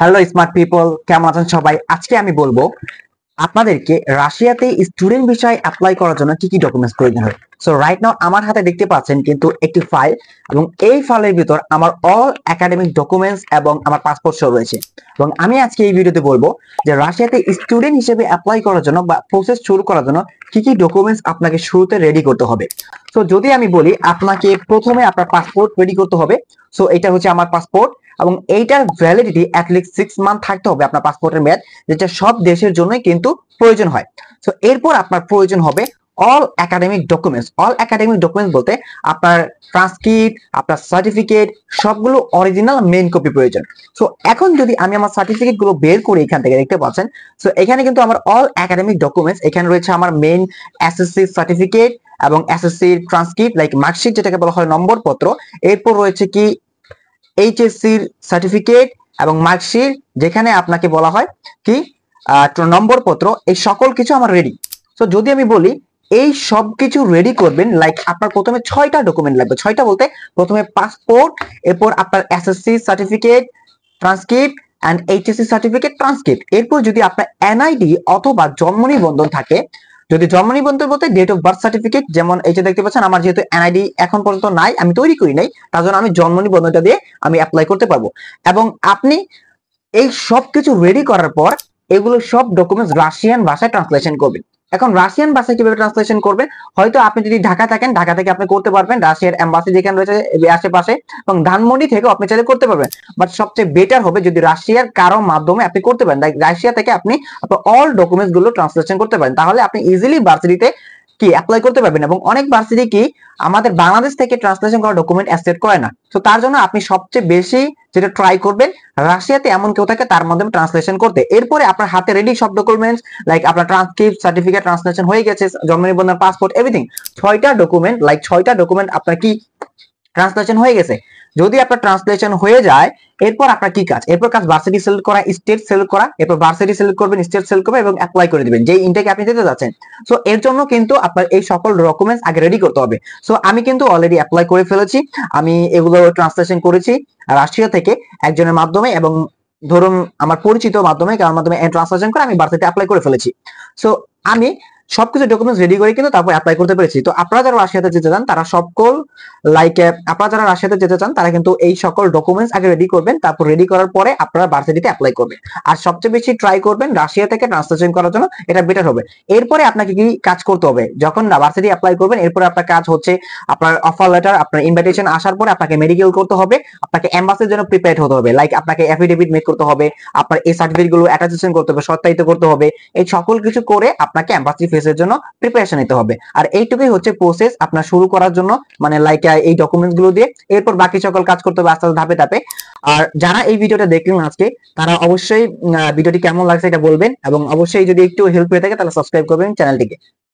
Hello smart people, কেমন আছেন সবাই? আজকে আমি বলবো আপনাদেরকে রাশিয়াতে স্টুডেন্ট ভিসায় অ্যাপ্লাই করার জন্য কি কি ডকুমেন্টস প্রয়োজন হয়। সো রাইট নাও আমার হাতে দেখতে পাচ্ছেন কিন্তু একটি ফাইল, এবং এই ফাইলের ভিতর আমার অল একাডেমিক ডকুমেন্টস এবং আমার পাসপোর্ট সহ রয়েছে। এবং আমি আজকে এই ভিডিওতে বলবো যে রাশিয়াতে স্টুডেন্ট হিসেবে অ্যাপ্লাই করার জন্য বা প্রসেস শুরু করার জন্য কি কি ডকুমেন্টস আপনাকে শুরুতে রেডি করতে হবে। সো যদি আমি বলি, আপনাকে প্রথমে আপনার পাসপোর্ট রেডি করতে হবে। সো এটা হচ্ছে আমার পাসপোর্ট, এবং এইটার ভ্যালিডিটি অ্যাটলিস্ট 6 মান্থ থাকতে হবে আপনার পাসপোর্টের মেয়াদ, যেটা সব দেশের জন্যই কিন্তু প্রয়োজন হয়। সো এরপর আপনার প্রয়োজন হবে all academic documents. All academic documents বলতে আপনার ট্রান্সক্রিপ্ট, আপনার সার্টিফিকেট, সবগুলো অরিজিনাল মেইন কপি প্রয়োজন। সো এখন যদি আমি আমার সার্টিফিকেট গুলো বের করি, এখান থেকে দেখতে পাচ্ছেন। সো এখানে কিন্তু আমার অল একাডেমিক ডকুমেন্টস, এখানে রয়েছে আমার মেইন এসএসসি সার্টিফিকেট এবং এসএসসি ট্রান্সক্রিপ্ট লাইক মার্কশিট, যেটাকে বলা হয় নম্বর পত্র। এরপর রয়েছে কি এইচএসসির সার্টিফিকেট এবং মার্কশিট, যেখানে আপনাকে বলা হয় কি নম্বর পত্র। এই সকল কিছু আমার রেডি। সো যদি আমি বলি এই সব কিছু রেডি করবেন, লাইক আপনার প্রথমে 6টা ডকুমেন্ট লাগবে। 6টা বলতে প্রথমে পাসপোর্ট, এরপর আপনার SSC certificate, transcript and HSC certificate, transcript. এরপর যদি আপনার এনআইডি অথবা জন্ম নিবন্ধন থাকে, যদি জন্ম নিবন্ধন বলতে ডেট অফ বার্থ সার্টিফিকেট, যেমন এই যে দেখতে পাচ্ছেন আমার যেহেতু এনআইডি এখন পর্যন্ত নাই, আমি তৈরি করি নাই, তার জন্য আমি জন্ম নিবন্ধনটা দিয়ে আমি অ্যাপ্লাই করতে পারবো। এবং আপনি এই সব কিছু রেডি করার পর এগুলো সব ডকুমেন্টস রাশিয়ান ভাষায় ট্রান্সলেশন করবেন। এখন রাশিয়ান ভাষায় কিভাবে ট্রান্সলেশন করবেন, হয়তো আপনি যদি ঢাকা থাকেন, ঢাকা থেকে আপনি করতে পারবেন, রাশিয়ার এম্বাসি যেখানে রয়েছে আশেপাশে, এবং ধানমন্ডি থেকেও আপনি চাইলে করতে পারবেন। বাট সবচেয়ে বেটার হবে যদি রাশিয়ার কারো মাধ্যমে আপনি করতে পারেন, রাশিয়া থেকে আপনি আপনার অল ডকুমেন্টস গুলো ট্রান্সলেশন করতে পারেন, তাহলে আপনি ইজিলি ভার্সিটিতে কি অ্যাপ্লাই করতে পারবেন। এবং অনেক ভার্সিটি কি আমাদের বাংলাদেশ থেকে ট্রান্সলেশন করা ডকুমেন্ট অ্যাকসেপ্ট করে না। তো তার জন্য আপনি সবচেয়ে বেশি যেটা ট্রাই করবেন, রাশিয়াতে এমন কেউ থাকে তার মাধ্যমে ট্রান্সলেশন করতে। এরপরে আপনার হাতে রেডি সব ডকুমেন্টস, লাইক আপনার ট্রান্সক্রিপ্ট, সার্টিফিকেট, ট্রান্সলেশন হয়ে গেছে, জন্ম নিবন্ধন, পাসপোর্ট, এভরিথিং। 6টা ডকুমেন্ট, লাইক 6টা ডকুমেন্ট আপনার কি ট্রান্সলেশন হয়ে গেছে। যদি আপনার ট্রান্সলেশন হয়ে যায়, এরপর আপনার কি কাজ? এরপর কাজ ভার্সিটি সিলেক্ট করা, স্টেট সিলেক্ট করা। এরপর ভার্সিটি সিলেক্ট করবেন, স্টেট সিলেক্ট করবেন এবং অ্যাপ্লাই করে দিবেন যে ইনটেকে আপনি যেতে যাচ্ছেন। সো এর জন্য কিন্তু আপনার এই সকল ডকুমেন্টস আগে রেডি করতে হবে। সো আমি কিন্তু অলরেডি অ্যাপ্লাই করে ফেলেছি। আমি এগুলো ট্রান্সলেশন করেছি রাশিয়া থেকে একজনের মাধ্যমে, এবং ধরুন আমার পরিচিত মাধ্যমে, কারোর মাধ্যমে ট্রান্সলেশন করে আমি ভার্সিটিতে অ্যাপ্লাই করে ফেলেছি। সো আমি সবকিছু ডকুমেন্টস রেডি করে কিন্তু তারপর অ্যাপ্লাই করতে পেরেছি। তো আপনারা যারা রাশিয়াতে যেতে চান তারা সকল লাইক আপনারা যারা রাশিয়াতে যেতে চান তারা কিন্তু এই সকল ডকুমেন্টস আগে রেডি করবেন, তারপর রেডি করার পরে আপনারা ভার্সিটিতে অ্যাপ্লাই করবেন। আর সবচেয়ে বেশি ট্রাই করবেন রাশিয়া থেকে ট্রান্সলেশন করার জন্য, এটা বেটার হবে। এরপরে আপনাকে কি কাজ করতে হবে? যখন ভার্সিটি অ্যাপ্লাই করবেন, এরপরে আপনার কাজ হচ্ছে আপনার অফার লেটার, আপনার ইনভাইটেশন আসার পরে আপনাকে মেডিকেল করতে হবে, আপনাকে এমবাসির জন্য প্রিপেয়ার হতে হবে, লাইক আপনাকে এফিডেভিট মেক করতে হবে, আপনার এই সার্টিফিকেট গুলো অ্যাটাস্টেশন করতে হবে, সত্যায়িত করতে হবে। এই সকল কিছু করে আপনাকে এমবাসি ফেসের জন্য প্রিপারেশন নিতে হবে। আর এইটুকুই হচ্ছে প্রসেস আপনার শুরু করার জন্য, মানে লাইক এই ডকুমেন্টস গুলো দিয়ে। এরপর বাকি সকল কাজ করতে হবে আস্তে আস্তে, ধাপে ধাপে। আর যারা এই ভিডিওটা দেখলেন আজকে, তারা অবশ্যই ভিডিওটি কেমন লাগছে এটা বলবেন, এবং অবশ্যই যদি একটু হেল্প হয়ে থাকে তাহলে সাবস্ক্রাইব করবেন চ্যানেলটিকে।